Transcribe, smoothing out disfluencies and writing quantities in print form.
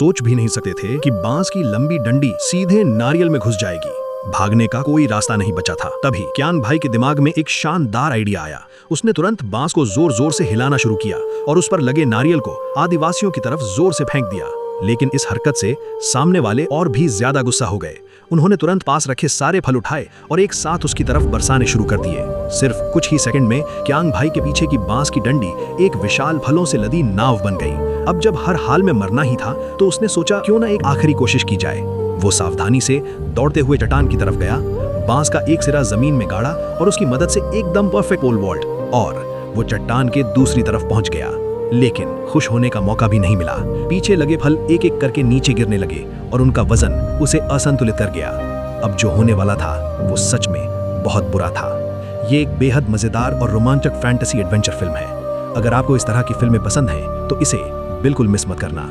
सोच भी नहीं सकते थे कि बांस की लंबी डंडी सीधे नारियल में घुस जाएगी। भागने का कोई रास्ता नहीं बचा था। तभी कियान भाई के दिमाग में एक शानदार आइडिया आया। उसने तुरंत बांस को जोर जोर से हिलाना शुरू किया और उस पर लगे नारियल को आदिवासियों की तरफ जोर से फेंक दिया। लेकिन इस हरकत से सामने वाले और भी ज्यादा गुस्सा हो गए। उन्होंने तुरंत पास रखे सारे फल उठाए और एक साथ उसकी तरफ बरसाने शुरू कर दिए। सिर्फ कुछ ही सेकंड में कियांग भाई के पीछे की बांस की डंडी एक विशाल फलों से लदी नाव बन गई। अब जब हर हाल में मरना ही था तो उसने सोचा क्यों ना एक आखिरी कोशिश की जाए। वो सावधानी से दौड़ते हुए चट्टान की तरफ गया, बांस का एक सिरा जमीन में गाड़ा और उसकी मदद से एकदम परफेक्ट पोल वॉल्ट, और वो चट्टान के दूसरी तरफ पहुंच गया। लेकिन खुश होने का मौका भी नहीं मिला। पीछे लगे फल एक एक करके नीचे गिरने लगे और उनका वजन उसे असंतुलित कर गया। अब जो होने वाला था वो सच में बहुत बुरा था। ये एक बेहद मजेदार और रोमांचक फैंटेसी एडवेंचर फिल्म है। अगर आपको इस तरह की फिल्में पसंद हैं तो इसे बिल्कुल मिस मत करना।